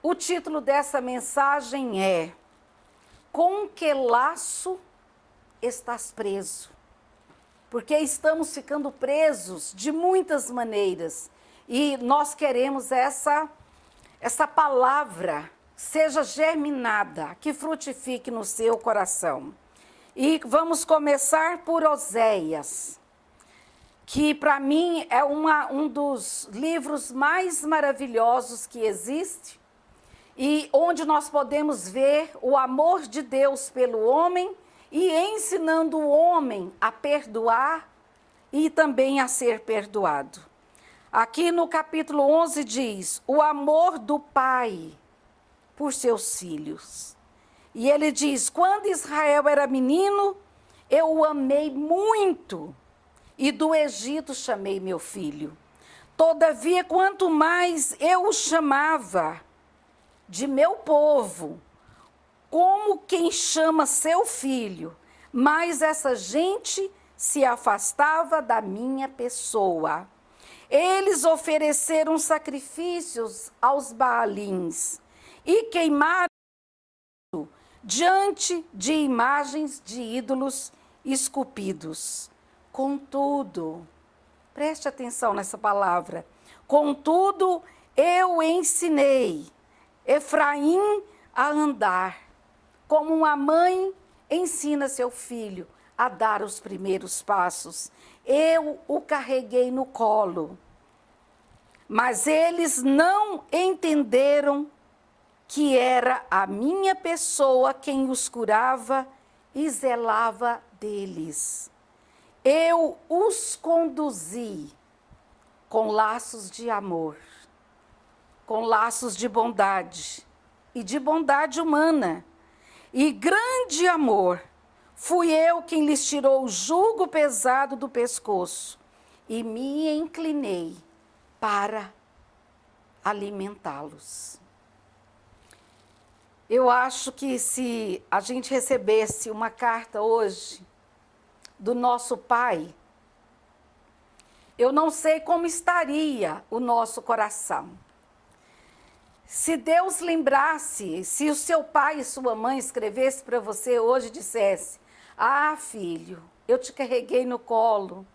O título dessa mensagem é: Com que laço estás preso? Porque estamos ficando presos de muitas maneiras e nós queremos essa palavra seja germinada, que frutifique no seu coração. E vamos começar por Oséias, que para mim é um dos livros mais maravilhosos que existe, e onde nós podemos ver o amor de Deus pelo homem e ensinando o homem a perdoar e também a ser perdoado. Aqui no capítulo 11 diz, o amor do pai por seus filhos. E ele diz, quando Israel era menino, eu o amei muito, e do Egito chamei meu filho. Todavia, quanto mais eu o chamava de meu povo, como quem chama seu filho, mais essa gente se afastava da minha pessoa. Eles ofereceram sacrifícios aos Baalins e queimaram diante de imagens de ídolos esculpidos. Contudo, preste atenção nessa palavra, contudo eu ensinei Efraim a andar, como uma mãe ensina seu filho a dar os primeiros passos. Eu o carreguei no colo, mas eles não entenderam que era a minha pessoa quem os curava e zelava deles. Eu os conduzi com laços de amor, com laços de bondade e de bondade humana. E grande amor, fui eu quem lhes tirou o jugo pesado do pescoço e me inclinei para alimentá-los. Eu acho que se a gente recebesse uma carta hoje do nosso Pai, eu não sei como estaria o nosso coração. Se Deus lembrasse, se o seu pai e sua mãe escrevesse para você hoje e dissesse, ah, filho, eu te carreguei no colo,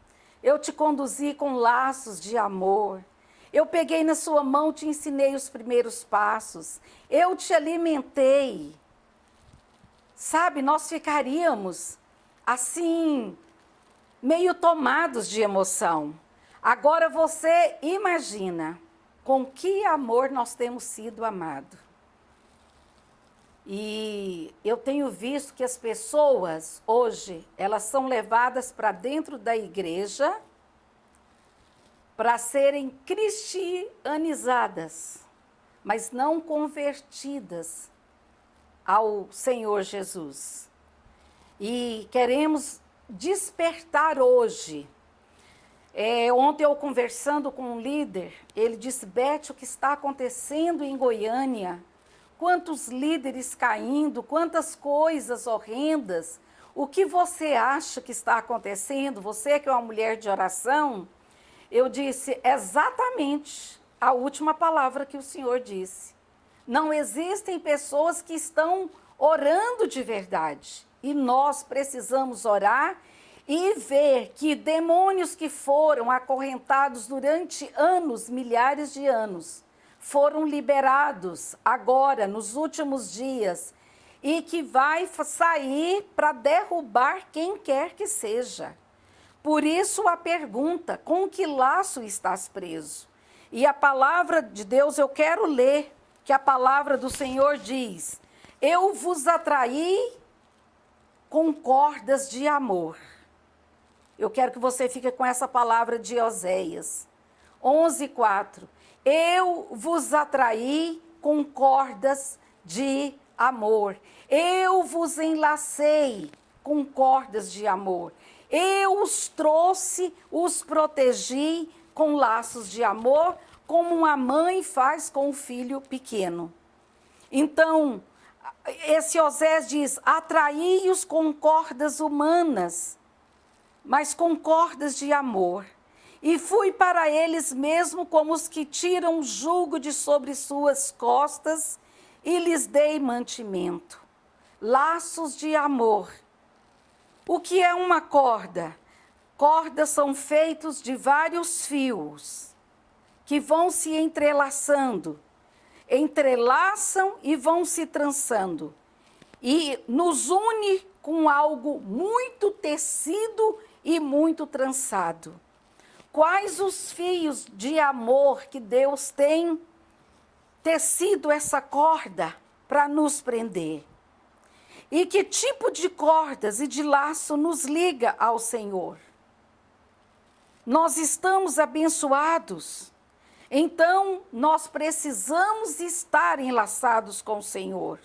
eu te conduzi com laços de amor, eu peguei na sua mão, te ensinei os primeiros passos, eu te alimentei. Sabe, nós ficaríamos assim, meio tomados de emoção. Agora você imagina com que amor nós temos sido amados. E eu tenho visto que as pessoas hoje, elas são levadas para dentro da igreja para serem cristianizadas, mas não convertidas ao Senhor Jesus. E queremos despertar hoje. Ontem eu conversando com um líder, ele disse, Beth, o que está acontecendo em Goiânia? Quantos líderes caindo, quantas coisas horrendas. O que você acha que está acontecendo? Você que é uma mulher de oração? Eu disse exatamente a última palavra que o Senhor disse. Não existem pessoas que estão orando de verdade. E nós precisamos orar e ver que demônios que foram acorrentados durante anos, milhares de anos, foram liberados agora, nos últimos dias, e que vai sair para derrubar quem quer que seja. Por isso a pergunta, com que laço estás preso? E a palavra de Deus, eu quero ler, que a palavra do Senhor diz, eu vos atraí com cordas de amor. Eu quero que você fique com essa palavra de Oséias 11:4. Eu vos atraí com cordas de amor. Eu vos enlacei com cordas de amor. Eu os trouxe, os protegi com laços de amor, como uma mãe faz com o filho pequeno. Então, esse Oséias diz, atraí-os com cordas humanas, mas com cordas de amor. e fui para eles mesmo como os que tiram jugo de sobre suas costas, e lhes dei mantimento, laços de amor. O que é uma corda? Cordas são feitos de vários fios, que vão se entrelaçando, entrelaçam e vão se trançando, e nos une com algo muito tecido e muito trançado. Quais os fios de amor que Deus tem tecido essa corda para nos prender? E que tipo de cordas e de laço nos liga ao Senhor? Nós estamos abençoados, então nós precisamos estar enlaçados com o Senhor.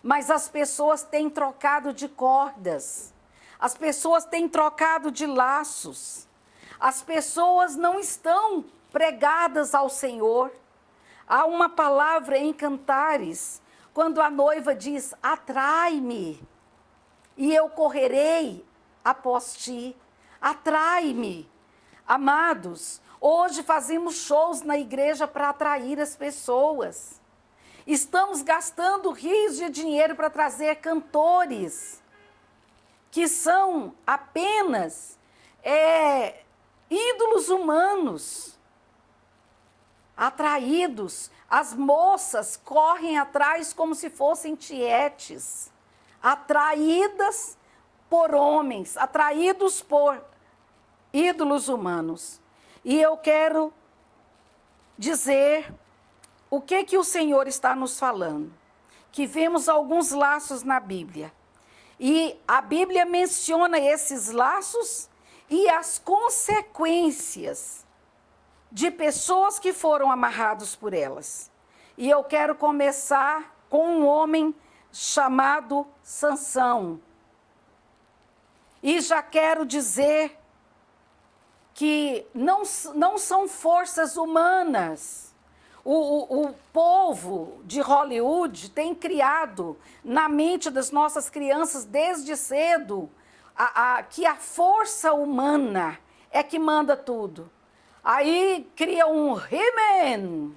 Mas as pessoas têm trocado de cordas, as pessoas têm trocado de laços, as pessoas não estão pregadas ao Senhor. Há uma palavra em Cantares, quando a noiva diz: atrai-me, e eu correrei após ti. Atrai-me. Amados, hoje fazemos shows na igreja para atrair as pessoas. Estamos gastando rios de dinheiro para trazer cantores que são apenas ídolos humanos, atraídos. As moças correm atrás como se fossem tietes, atraídas por homens, atraídos por ídolos humanos. E eu quero dizer o que o Senhor está nos falando. Que vemos alguns laços na Bíblia. E a Bíblia menciona esses laços e as consequências de pessoas que foram amarrados por elas. E eu quero começar com um homem chamado Sansão. E já quero dizer que não são forças humanas. O povo de Hollywood tem criado na mente das nossas crianças desde cedo que a força humana é que manda tudo. Aí cria um He-Man,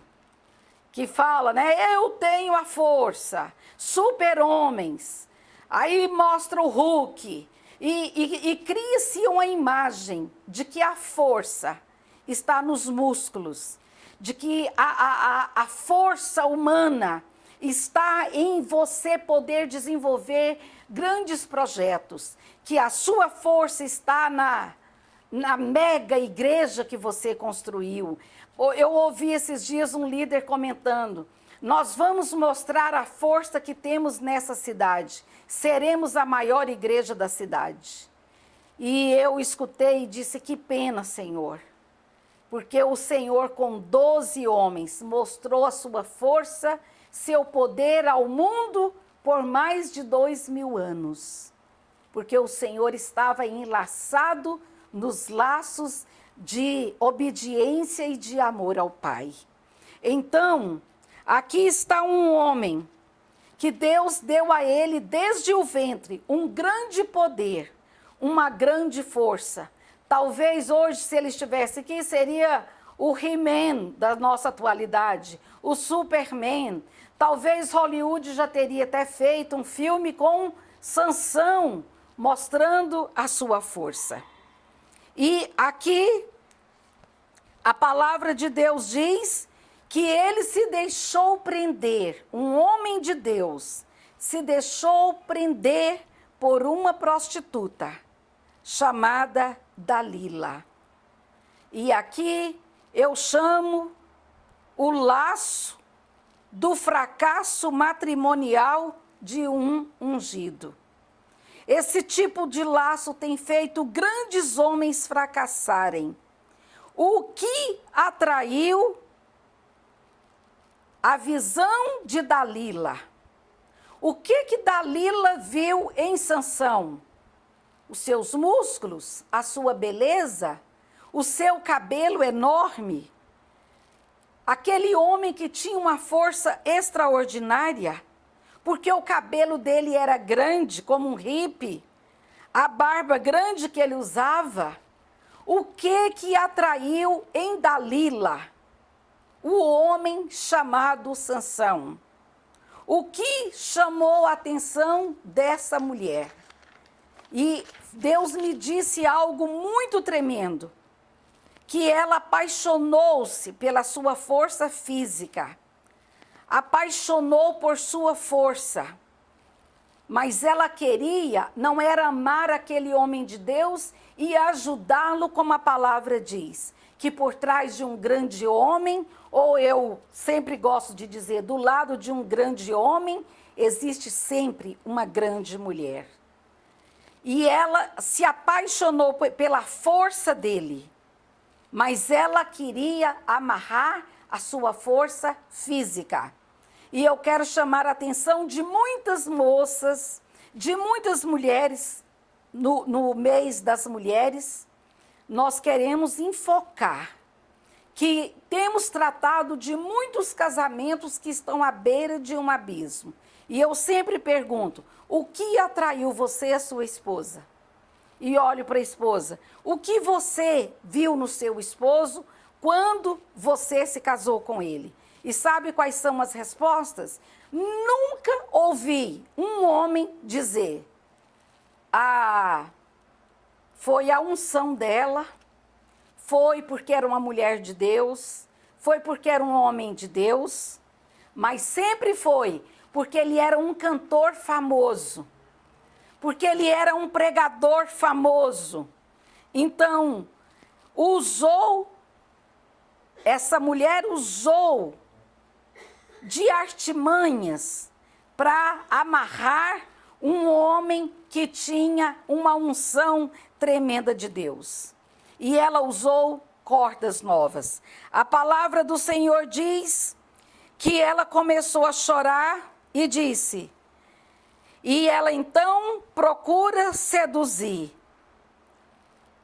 que fala, né? Eu tenho a força, super-homens. Aí mostra o Hulk. E cria-se uma imagem de que a força está nos músculos, de que a força humana está em você poder desenvolver grandes projetos, que a sua força está na mega igreja que você construiu. Eu ouvi esses dias um líder comentando: nós vamos mostrar a força que temos nessa cidade, seremos a maior igreja da cidade. E eu escutei e disse: que pena, Senhor, porque o Senhor com 12 homens mostrou a sua força, seu poder ao mundo por mais de 2000 anos, porque o Senhor estava enlaçado nos laços de obediência e de amor ao Pai. Então, aqui está um homem que Deus deu a ele desde o ventre um grande poder, uma grande força. Talvez hoje, se ele estivesse aqui, seria o He-Man da nossa atualidade, o Superman. Talvez Hollywood já teria até feito um filme com Sansão, mostrando a sua força. E aqui, a palavra de Deus diz que ele se deixou prender, um homem de Deus, se deixou prender por uma prostituta chamada Dalila. E aqui eu chamo o laço do fracasso matrimonial de um ungido. Esse tipo de laço tem feito grandes homens fracassarem. O que atraiu a visão de Dalila? O que Dalila viu em Sansão? Os seus músculos, a sua beleza, o seu cabelo enorme. Aquele homem que tinha uma força extraordinária, porque o cabelo dele era grande, como um hippie, a barba grande que ele usava, O que atraiu em Dalila o homem chamado Sansão? O que chamou a atenção dessa mulher? E Deus me disse algo muito tremendo, que ela apaixonou-se pela sua força física, apaixonou por sua força, mas ela queria, não era amar aquele homem de Deus e ajudá-lo, como a palavra diz, que por trás de um grande homem, ou eu sempre gosto de dizer, do lado de um grande homem, existe sempre uma grande mulher. E ela se apaixonou pela força dele, mas ela queria amarrar a sua força física. E eu quero chamar a atenção de muitas moças, de muitas mulheres, no mês das mulheres, nós queremos enfocar que temos tratado de muitos casamentos que estão à beira de um abismo. E eu sempre pergunto, o que atraiu você a sua esposa? E olho para a esposa, o que você viu no seu esposo quando você se casou com ele? E sabe quais são as respostas? Nunca ouvi um homem dizer, foi a unção dela, foi porque era uma mulher de Deus, foi porque era um homem de Deus, mas sempre foi porque ele era um cantor famoso, porque ele era um pregador famoso. Então, essa mulher usou de artimanhas para amarrar um homem que tinha uma unção tremenda de Deus. E ela usou cordas novas. A palavra do Senhor diz que ela começou a chorar e disse, e ela então procura seduzir.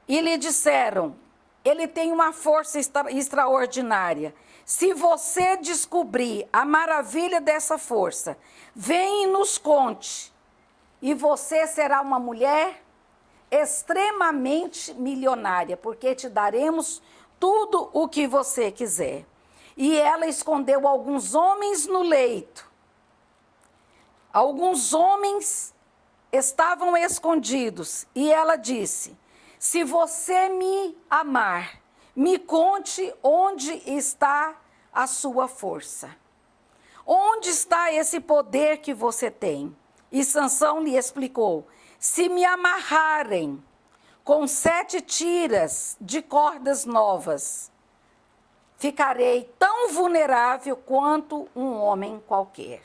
E lhe disseram, ele tem uma força extraordinária. Se você descobrir a maravilha dessa força, vem e nos conte. E você será uma mulher extremamente milionária, porque te daremos tudo o que você quiser. E ela escondeu alguns homens no leito. Alguns homens estavam escondidos. E ela disse, se você me amar, me conte onde está a sua força. Onde está esse poder que você tem? E Sansão lhe explicou, se me amarrarem com 7 tiras de cordas novas, ficarei tão vulnerável quanto um homem qualquer.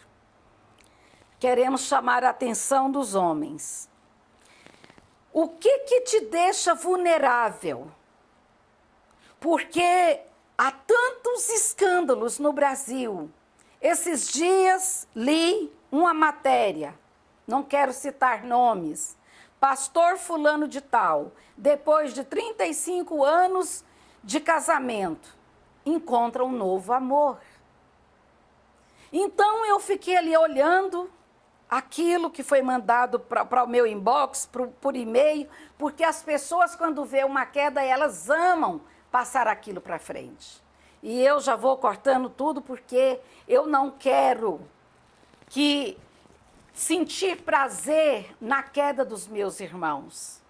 Queremos chamar a atenção dos homens. O que te deixa vulnerável? Porque há tantos escândalos no Brasil. Esses dias li uma matéria, não quero citar nomes, pastor fulano de tal, depois de 35 anos de casamento, encontra um novo amor. Então eu fiquei ali olhando aquilo que foi mandado para o meu inbox, por e-mail, porque as pessoas quando vê uma queda, elas amam passar aquilo para frente. E eu já vou cortando tudo porque eu não quero sentir prazer na queda dos meus irmãos.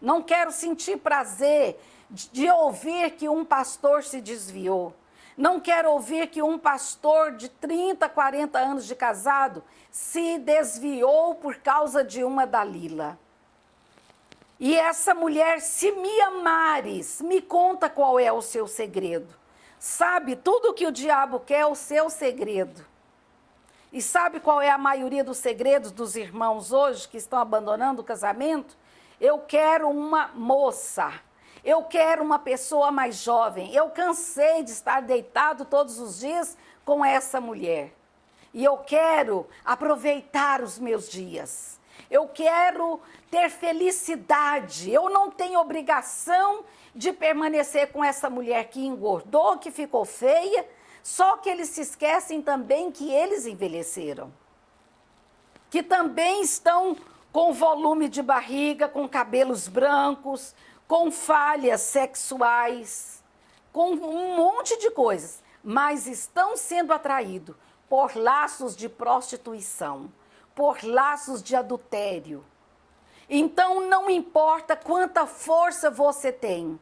Não quero sentir prazer de ouvir que um pastor se desviou. Não quero ouvir que um pastor de 30, 40 anos de casado se desviou por causa de uma Dalila. E essa mulher, se me amares, me conta qual é o seu segredo. Sabe, tudo que o diabo quer é o seu segredo. E sabe qual é a maioria dos segredos dos irmãos hoje que estão abandonando o casamento? Eu quero uma moça. Eu quero uma pessoa mais jovem. Eu cansei de estar deitado todos os dias com essa mulher. E eu quero aproveitar os meus dias. Eu quero ter felicidade. Eu não tenho obrigação de permanecer com essa mulher que engordou, que ficou feia. Só que eles se esquecem também que eles envelheceram. Que também estão com volume de barriga, com cabelos brancos, com falhas sexuais, com um monte de coisas, mas estão sendo atraídos por laços de prostituição, por laços de adultério. Então não importa quanta força você tem,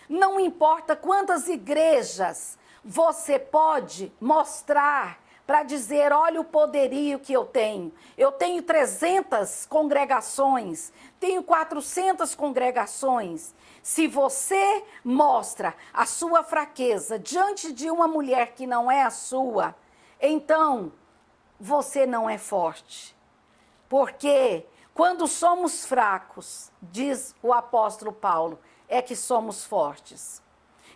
não importa quantas igrejas você pode mostrar para dizer, olha o poderio que eu tenho. Eu tenho 300 congregações, tenho 400 congregações. Se você mostra a sua fraqueza diante de uma mulher que não é a sua, então você não é forte. Porque quando somos fracos, diz o apóstolo Paulo, é que somos fortes.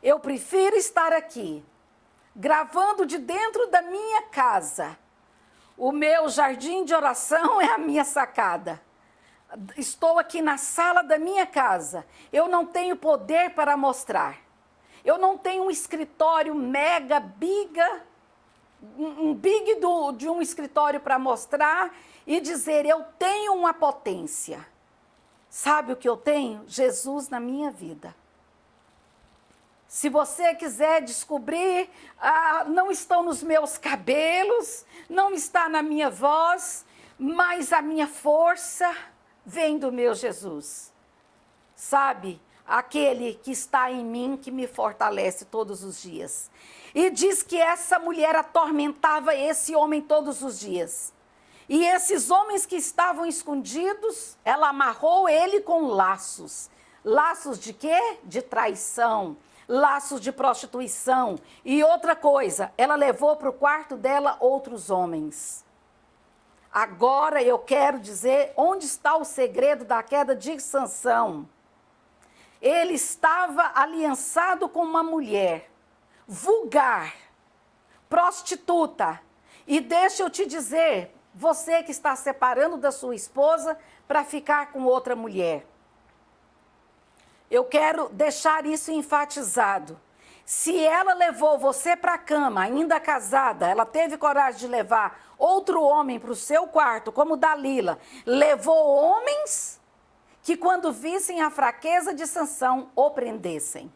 Eu prefiro estar aqui, gravando de dentro da minha casa. O meu jardim de oração é a minha sacada. Estou aqui na sala da minha casa. Eu não tenho poder para mostrar. Eu não tenho um escritório mega, de um escritório para mostrar e dizer, eu tenho uma potência. Sabe o que eu tenho? Jesus na minha vida. Se você quiser descobrir, não estão nos meus cabelos, não está na minha voz, mas a minha força vem do meu Jesus. Sabe? Aquele que está em mim, que me fortalece todos os dias. E diz que essa mulher atormentava esse homem todos os dias. E esses homens que estavam escondidos, ela amarrou ele com laços. Laços de quê? De traição. Laços de prostituição. E outra coisa, ela levou para o quarto dela outros homens. Agora eu quero dizer onde está o segredo da queda de Sansão. Ele estava aliançado com uma mulher vulgar, prostituta. E deixa eu te dizer, você que está separando da sua esposa para ficar com outra mulher. Eu quero deixar isso enfatizado. Se ela levou você para a cama, ainda casada, ela teve coragem de levar outro homem para o seu quarto, como Dalila, levou homens que quando vissem a fraqueza de Sansão, o prendessem.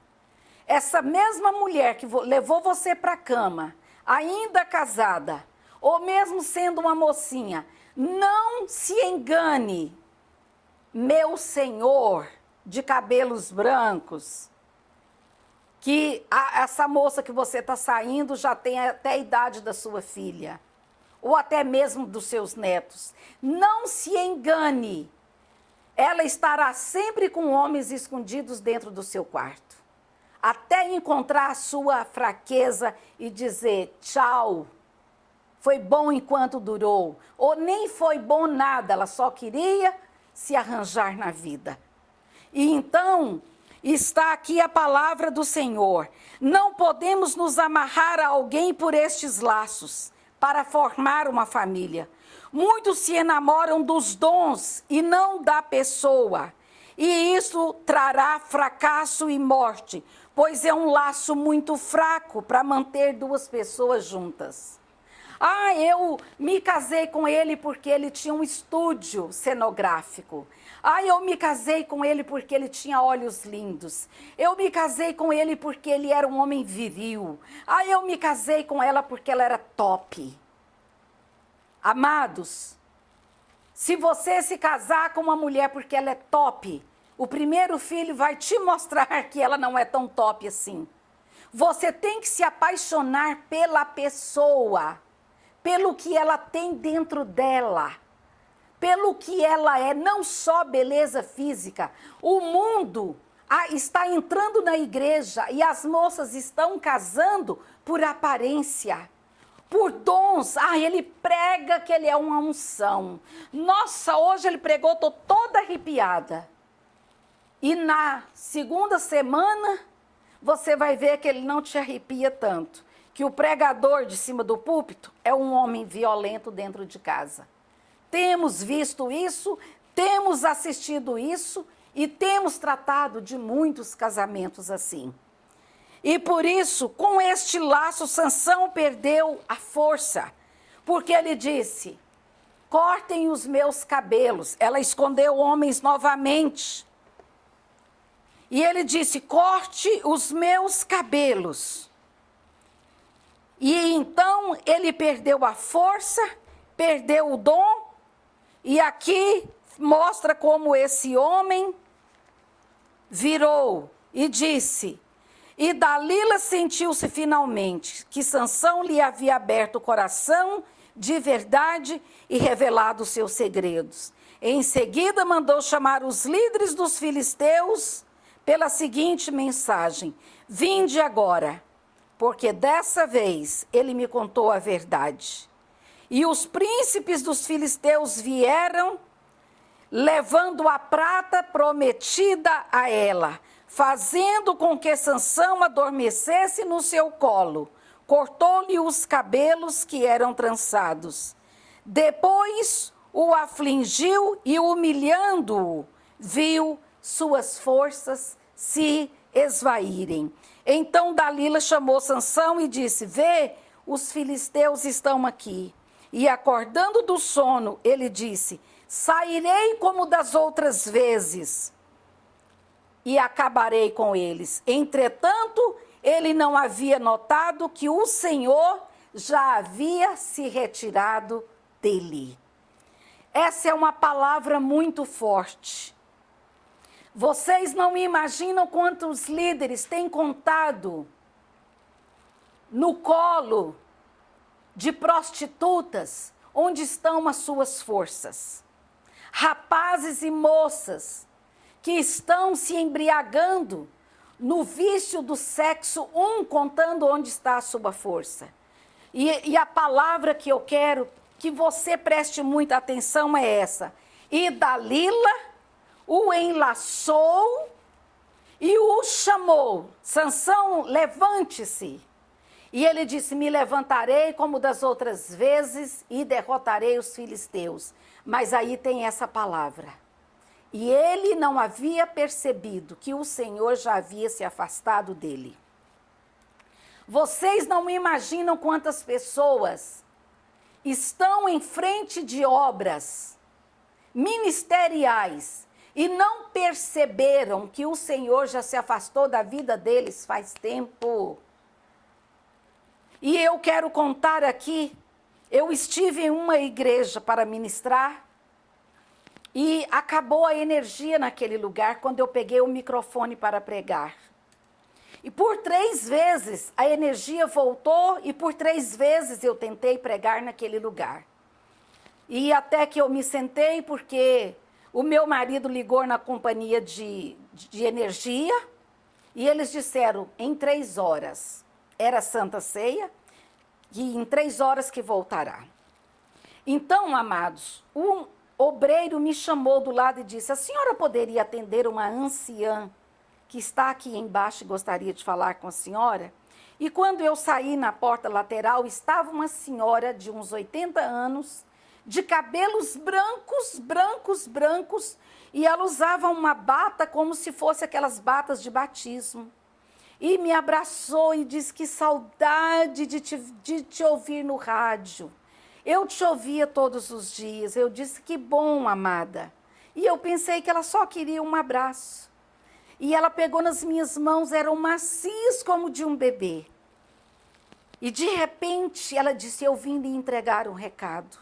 Essa mesma mulher que levou você para a cama, ainda casada, ou mesmo sendo uma mocinha, não se engane, meu Senhor de cabelos brancos, que essa moça que você está saindo já tem até a idade da sua filha, ou até mesmo dos seus netos. Não se engane, ela estará sempre com homens escondidos dentro do seu quarto, até encontrar a sua fraqueza e dizer tchau, foi bom enquanto durou, ou nem foi bom nada, ela só queria se arranjar na vida. E então, está aqui a palavra do Senhor. Não podemos nos amarrar a alguém por estes laços, para formar uma família. Muitos se enamoram dos dons e não da pessoa. E isso trará fracasso e morte, pois é um laço muito fraco para manter duas pessoas juntas. Eu me casei com ele porque ele tinha um estúdio cenográfico. Eu me casei com ele porque ele tinha olhos lindos. Eu me casei com ele porque ele era um homem viril. Eu me casei com ela porque ela era top. Amados, se você se casar com uma mulher porque ela é top, o primeiro filho vai te mostrar que ela não é tão top assim. Você tem que se apaixonar pela pessoa, pelo que ela tem dentro dela, pelo que ela é, não só beleza física. O mundo está entrando na igreja e as moças estão casando por aparência, por dons. Ele prega que ele é uma unção. Nossa, hoje ele pregou, estou toda arrepiada. E na segunda semana, você vai ver que ele não te arrepia tanto. Que o pregador de cima do púlpito é um homem violento dentro de casa. Temos visto isso, temos assistido isso e temos tratado de muitos casamentos assim. E por isso, com este laço, Sansão perdeu a força, porque ele disse, cortem os meus cabelos. Ela escondeu homens novamente. E ele disse: corte os meus cabelos. E então ele perdeu a força, perdeu o dom, e aqui mostra como esse homem virou e disse: e Dalila sentiu-se finalmente que Sansão lhe havia aberto o coração de verdade e revelado os seus segredos. Em seguida mandou chamar os líderes dos filisteus pela seguinte mensagem: vinde agora, porque dessa vez ele me contou a verdade. E os príncipes dos filisteus vieram, levando a prata prometida a ela, fazendo com que Sansão adormecesse no seu colo. Cortou-lhe os cabelos que eram trançados. Depois o afligiu e, humilhando-o, viu suas forças se esvaírem. Então Dalila chamou Sansão e disse: vê, os filisteus estão aqui. E acordando do sono, ele disse: sairei como das outras vezes e acabarei com eles. Entretanto, ele não havia notado que o Senhor já havia se retirado dele. Essa é uma palavra muito forte. Vocês não imaginam quantos líderes têm contado no colo de prostitutas onde estão as suas forças. Rapazes e moças que estão se embriagando no vício do sexo, contando onde está a sua força. E a palavra que eu quero que você preste muita atenção é essa: e Dalila o enlaçou e o chamou: Sansão, levante-se. E ele disse: me levantarei como das outras vezes e derrotarei os filisteus. Mas aí tem essa palavra: e ele não havia percebido que o Senhor já havia se afastado dele. Vocês não imaginam quantas pessoas estão em frente de obras ministeriais e não perceberam que o Senhor já se afastou da vida deles faz tempo. E eu quero contar aqui, eu estive em uma igreja para ministrar e acabou a energia naquele lugar quando eu peguei o microfone para pregar. E por 3 vezes a energia voltou e por 3 vezes eu tentei pregar naquele lugar. E até que eu me sentei, porque o meu marido ligou na companhia de energia e eles disseram: em 3 horas. Era Santa Ceia, e em 3 horas que voltará. Então, amados, um obreiro me chamou do lado e disse: a senhora poderia atender uma anciã que está aqui embaixo e gostaria de falar com a senhora? E quando eu saí na porta lateral, estava uma senhora de uns 80 anos, de cabelos brancos, brancos, brancos, e ela usava uma bata como se fosse aquelas batas de batismo. E me abraçou e disse: que saudade de te ouvir no rádio. Eu te ouvia todos os dias. Eu disse: que bom, amada. E eu pensei que ela só queria um abraço. E ela pegou nas minhas mãos, eram macias como de um bebê. E de repente ela disse: eu vim lhe entregar um recado.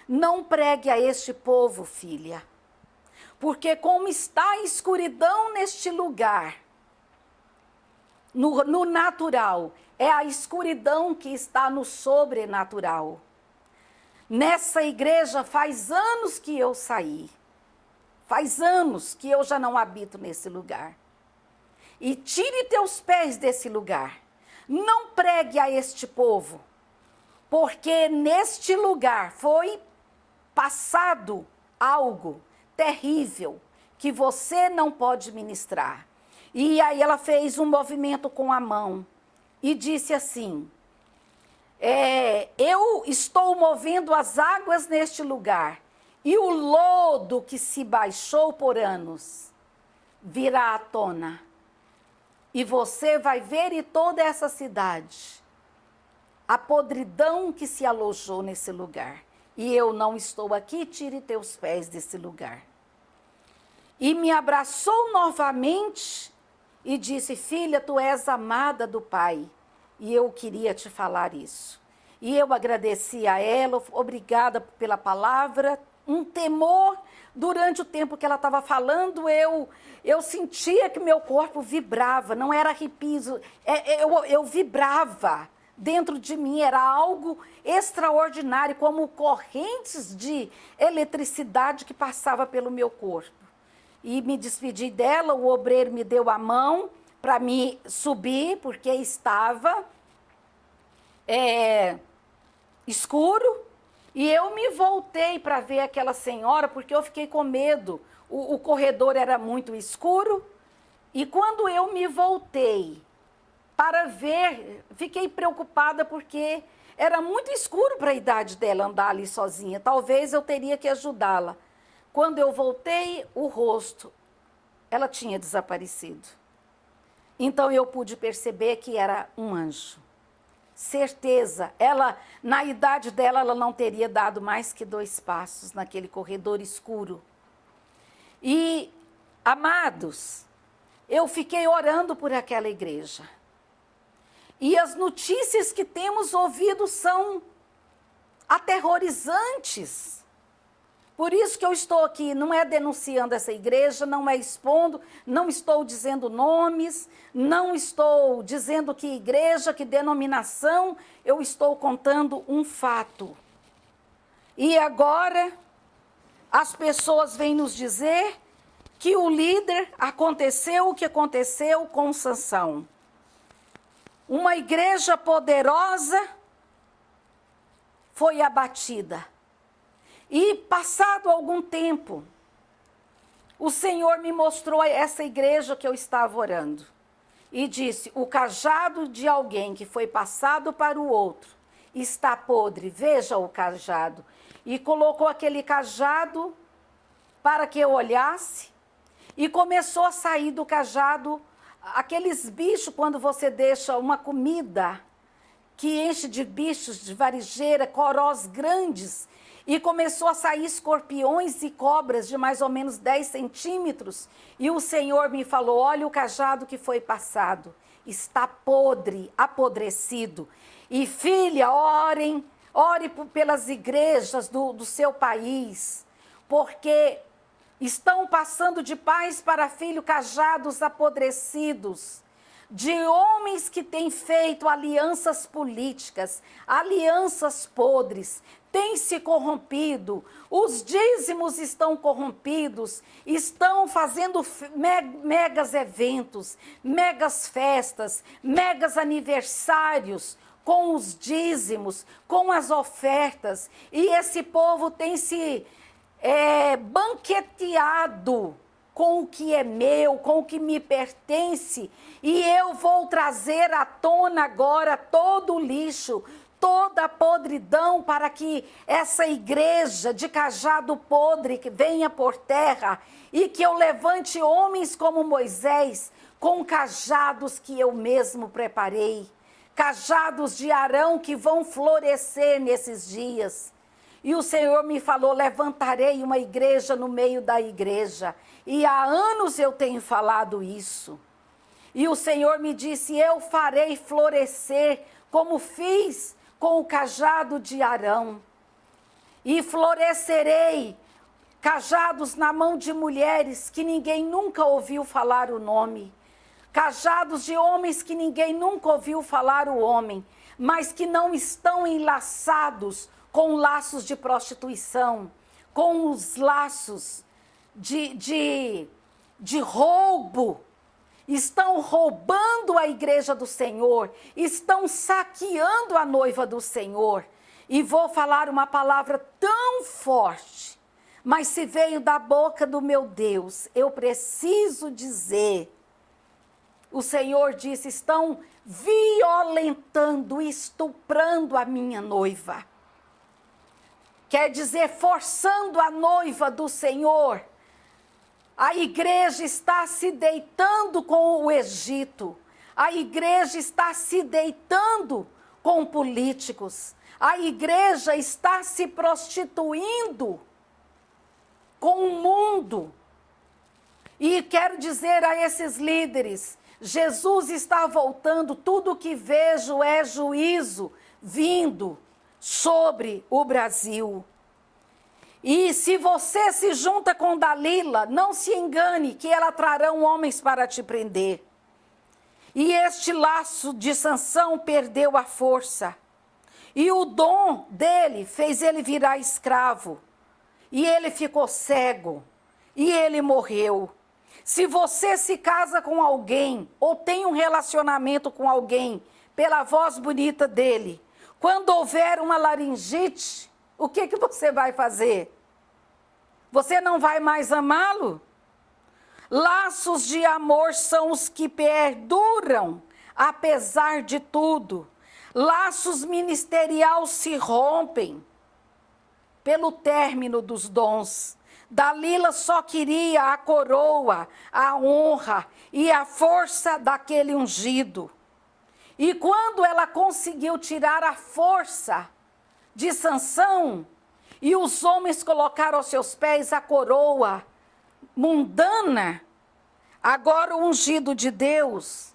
Não pregue a este povo, filha, porque como está a escuridão neste lugar, no natural, é a escuridão que está no sobrenatural. Nessa igreja faz anos que eu saí. Faz anos que eu já não habito nesse lugar. E tire teus pés desse lugar. Não pregue a este povo, porque neste lugar foi passado algo terrível que você não pode ministrar. E aí ela fez um movimento com a mão e disse assim: eu estou movendo as águas neste lugar, e o lodo que se baixou por anos virá à tona. E você vai ver em toda essa cidade a podridão que se alojou nesse lugar. E eu não estou aqui, tire teus pés desse lugar. e me abraçou novamente e disse: filha, tu és amada do Pai, e eu queria te falar isso. E eu agradeci a ela, obrigada pela palavra, um temor. Durante o tempo que ela estava falando, eu sentia que meu corpo vibrava, não era arrepio, eu vibrava dentro de mim, era algo extraordinário, como correntes de eletricidade que passava pelo meu corpo. E me despedi dela, o obreiro me deu a mão para me subir, porque estava escuro, e eu me voltei para ver aquela senhora, porque eu fiquei com medo. O corredor era muito escuro, e quando eu me voltei para ver, fiquei preocupada, porque era muito escuro para a idade dela andar ali sozinha. Talvez eu teria que ajudá-la. Quando eu voltei, o rosto, ela tinha desaparecido. Então eu pude perceber que era um anjo. Certeza, ela, na idade dela, ela não teria dado mais que 2 passos naquele corredor escuro. E, amados, eu fiquei orando por aquela igreja. E as notícias que temos ouvido são aterrorizantes. Por isso que eu estou aqui, não é denunciando essa igreja, não é expondo, não estou dizendo nomes, não estou dizendo que igreja, que denominação, eu estou contando um fato. E agora, as pessoas vêm nos dizer que o líder, aconteceu o que aconteceu com Sansão. Uma igreja poderosa foi abatida. E passado algum tempo, o Senhor me mostrou essa igreja que eu estava orando. E disse: o cajado de alguém que foi passado para o outro está podre, veja o cajado. E colocou aquele cajado para que eu olhasse, e começou a sair do cajado aqueles bichos, quando você deixa uma comida que enche de bichos, de varejeira, corós grandes, e começou a sair escorpiões e cobras de mais ou menos 10 centímetros. E o Senhor me falou: olha o cajado que foi passado, está podre, apodrecido. E filha, ore pelas igrejas do seu país, porque estão passando de pais para filho cajados apodrecidos, de homens que têm feito alianças políticas, alianças podres, têm se corrompido, os dízimos estão corrompidos, estão fazendo megas eventos, megas festas, megas aniversários, com os dízimos, com as ofertas, e esse povo tem se banqueteado com o que é meu, com o que me pertence, e eu vou trazer à tona agora todo o lixo, toda a podridão, para que essa igreja de cajado podre que venha por terra, e que eu levante homens como Moisés, com cajados que eu mesmo preparei, cajados de Arão que vão florescer nesses dias. E o Senhor me falou: levantarei uma igreja no meio da igreja. E há anos eu tenho falado isso. E o Senhor me disse: eu farei florescer como fiz com o cajado de Arão. E florescerei cajados na mão de mulheres que ninguém nunca ouviu falar o nome. Cajados de homens que ninguém nunca ouviu falar o homem, mas que não estão enlaçados com laços de prostituição, com os laços de roubo. Estão roubando a igreja do Senhor, estão saqueando a noiva do Senhor. E vou falar uma palavra tão forte, mas se veio da boca do meu Deus, eu preciso dizer. O Senhor disse: estão violentando, estuprando a minha noiva. Quer dizer, forçando a noiva do Senhor. A igreja está se deitando com o Egito. A igreja está se deitando com políticos. A igreja está se prostituindo com o mundo. E quero dizer a esses líderes, Jesus está voltando, tudo o que vejo é juízo vindo sobre o Brasil. E se você se junta com Dalila, não se engane que ela trarão homens para te prender. E este laço de Sansão perdeu a força. E o dom dele fez ele virar escravo. E ele ficou cego. E ele morreu. Se você se casa com alguém ou tem um relacionamento com alguém pela voz bonita dele, quando houver uma laringite, o que você vai fazer? Você não vai mais amá-lo? Laços de amor são os que perduram, apesar de tudo. Laços ministeriais se rompem pelo término dos dons. Dalila só queria a coroa, a honra e a força daquele ungido. E quando ela conseguiu tirar a força de Sansão, e os homens colocaram aos seus pés a coroa mundana, agora o ungido de Deus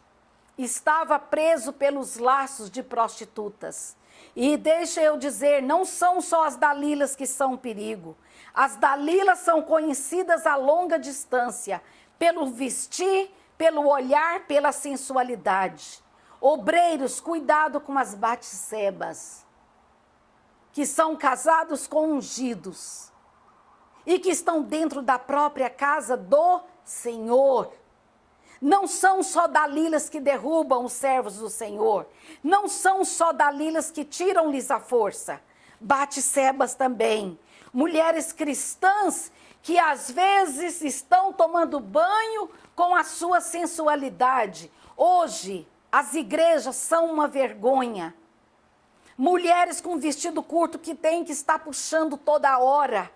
estava preso pelos laços de prostitutas. E deixa eu dizer, não são só as Dalilas que são um perigo. As Dalilas são conhecidas a longa distância, pelo vestir, pelo olhar, pela sensualidade. Obreiros, cuidado com as Batsebas, que são casados com ungidos e que estão dentro da própria casa do Senhor. Não são só Dalilas que derrubam os servos do Senhor. Não são só Dalilas que tiram-lhes a força. Batsebas também. Mulheres cristãs que às vezes estão tomando banho com a sua sensualidade. Hoje, as igrejas são uma vergonha. Mulheres com vestido curto que tem que estar puxando toda hora.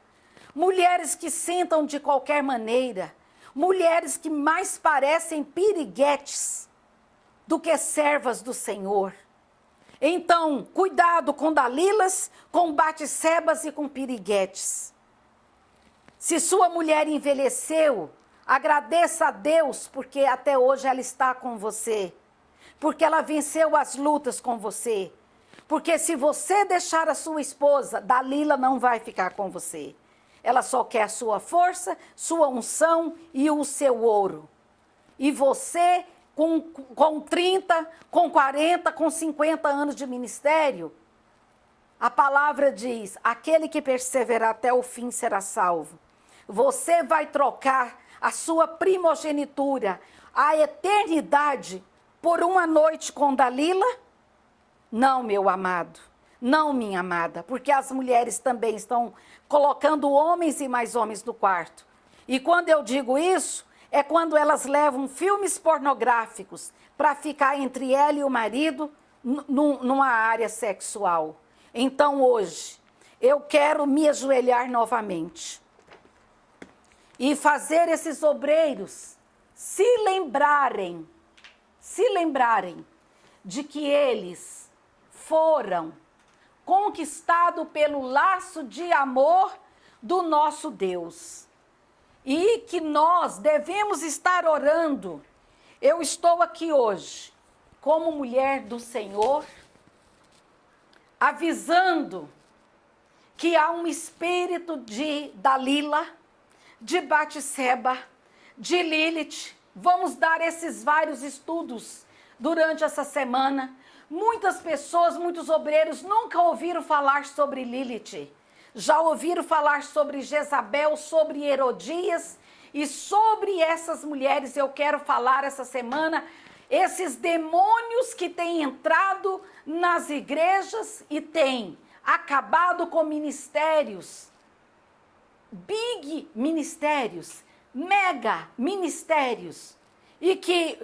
Mulheres que sentam de qualquer maneira. Mulheres que mais parecem piriguetes do que servas do Senhor. Então, cuidado com Dalilas, com Batsebas e com piriguetes. Se sua mulher envelheceu, agradeça a Deus porque até hoje ela está com você. Porque ela venceu as lutas com você. Porque se você deixar a sua esposa, Dalila não vai ficar com você. Ela só quer a sua força, sua unção e o seu ouro. E você, com 30, com 40, com 50 anos de ministério, a palavra diz, aquele que perseverar até o fim será salvo. Você vai trocar a sua primogenitura, a eternidade, por uma noite com Dalila? Não, meu amado. Não, minha amada, porque as mulheres também estão colocando homens e mais homens no quarto. E quando eu digo isso, é quando elas levam filmes pornográficos para ficar entre ela e o marido numa área sexual. Então hoje, eu quero me ajoelhar novamente e fazer esses obreiros se lembrarem de que eles foram conquistados pelo laço de amor do nosso Deus. E que nós devemos estar orando. Eu estou aqui hoje, como mulher do Senhor, avisando que há um espírito de Dalila, de Batseba, de Lilith. Vamos dar esses vários estudos durante essa semana. Muitas pessoas, muitos obreiros nunca ouviram falar sobre Lilith. Já ouviram falar sobre Jezabel, sobre Herodias e sobre essas mulheres. Eu quero falar essa semana, esses demônios que têm entrado nas igrejas e têm acabado com ministérios, big ministérios, mega ministérios, e que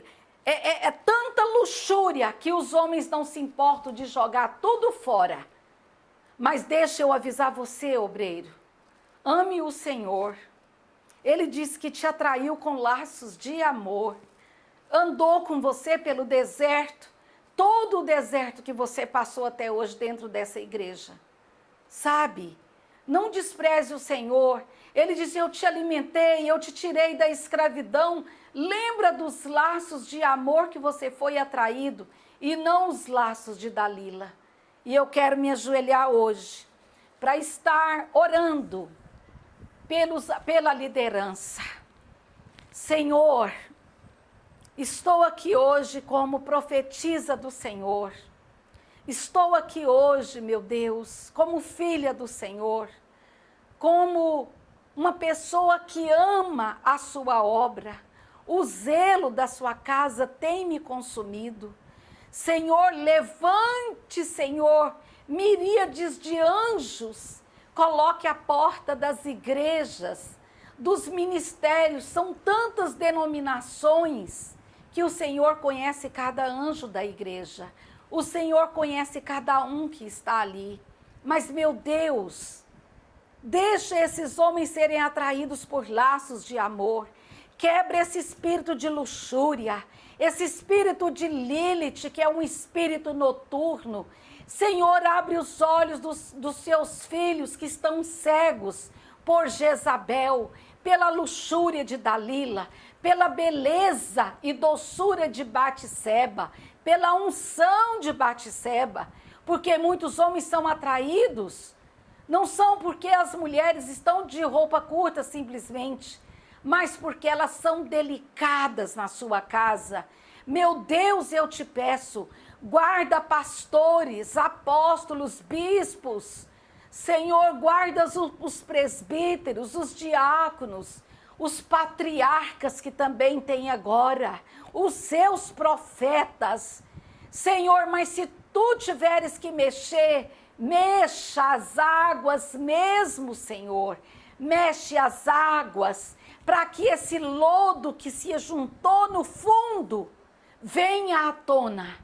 é tanta luxúria que os homens não se importam de jogar tudo fora. Mas deixa eu avisar você, obreiro, ame o Senhor. Ele disse que te atraiu com laços de amor, andou com você pelo deserto, todo o deserto que você passou até hoje dentro dessa igreja. Sabe, Não despreze o Senhor. Ele diz, eu te alimentei, eu te tirei da escravidão. Lembra dos laços de amor que você foi atraído e não os laços de Dalila. E eu quero me ajoelhar hoje para estar orando pela liderança. Senhor, estou aqui hoje como profetisa do Senhor. Estou aqui hoje, meu Deus, como filha do Senhor, como uma pessoa que ama a sua obra. O zelo da sua casa tem me consumido. Senhor, levante, Senhor, miríades de anjos, coloque à porta das igrejas, dos ministérios, são tantas denominações que o Senhor conhece cada anjo da igreja. O Senhor conhece cada um que está ali. Mas, meu Deus, deixa esses homens serem atraídos por laços de amor. Quebra esse espírito de luxúria, esse espírito de Lilith, que é um espírito noturno. Senhor, abre os olhos dos seus filhos que estão cegos por Jezabel, pela luxúria de Dalila, pela beleza e doçura de Batseba, pela unção de Batseba, porque muitos homens são atraídos, não são porque as mulheres estão de roupa curta simplesmente, mas porque elas são delicadas na sua casa. Meu Deus, eu te peço, guarda pastores, apóstolos, bispos, Senhor, guarda os presbíteros, os diáconos, os patriarcas que também tem agora, os seus profetas. Senhor, mas se tu tiveres que mexer, mexa as águas mesmo, Senhor. Mexe as águas para que esse lodo que se juntou no fundo venha à tona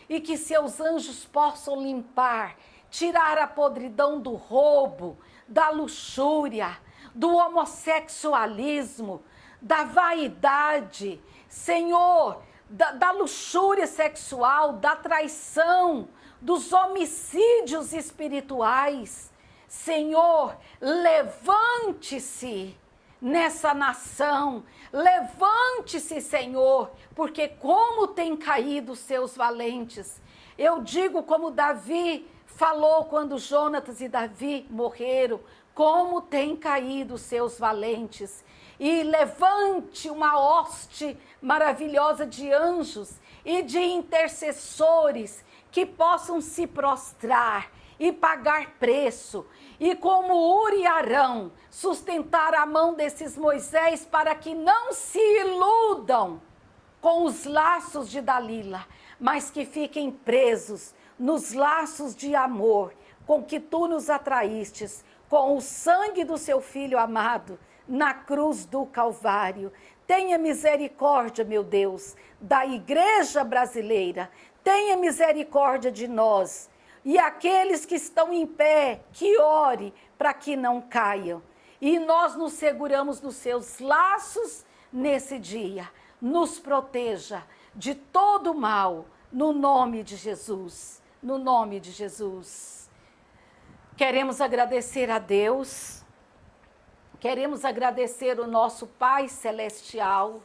e que seus anjos possam limpar, tirar a podridão do roubo, da luxúria, do homossexualismo, da vaidade, Senhor, da luxúria sexual, da traição, dos homicídios espirituais. Senhor, levante-se nessa nação, levante-se, Senhor, porque como tem caído os seus valentes. Eu digo como Davi falou quando Jonatas e Davi morreram, como tem caído os seus valentes. E levante uma hoste maravilhosa de anjos e de intercessores que possam se prostrar e pagar preço. E como Uri e Arão, sustentar a mão desses Moisés para que não se iludam com os laços de Dalila, mas que fiquem presos nos laços de amor com que tu nos atraístes, com o sangue do seu Filho amado, na cruz do Calvário. Tenha misericórdia, meu Deus, da igreja brasileira. Tenha misericórdia de nós. E aqueles que estão em pé, que ore para que não caiam. E nós nos seguramos nos seus laços nesse dia. Nos proteja de todo mal, no nome de Jesus. No nome de Jesus. Queremos agradecer a Deus. Queremos agradecer o nosso Pai Celestial.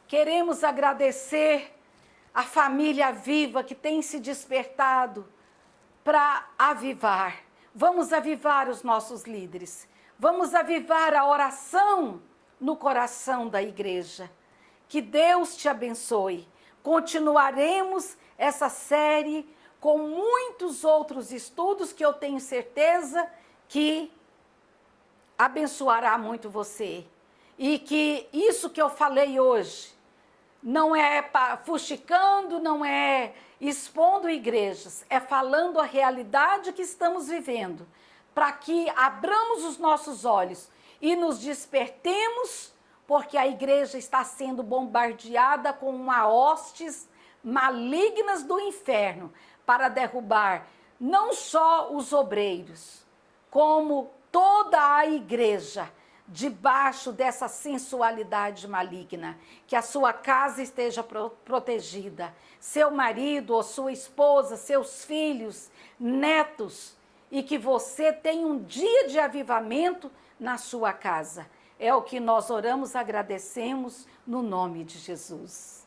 Queremos agradecer a família viva que tem se despertado para avivar. Vamos avivar os nossos líderes. Vamos avivar a oração no coração da igreja. Que Deus te abençoe. Continuaremos essa série com muitos outros estudos que eu tenho certeza que abençoará muito você. E que isso que eu falei hoje não é fuxicando, não é expondo igrejas, é falando a realidade que estamos vivendo, para que abramos os nossos olhos e nos despertemos, porque a igreja está sendo bombardeada com hostes malignas do inferno, para derrubar não só os obreiros, como toda a igreja, debaixo dessa sensualidade maligna. Que a sua casa esteja protegida, seu marido ou sua esposa, seus filhos, netos e que você tenha um dia de avivamento na sua casa. É o que nós oramos, agradecemos no nome de Jesus.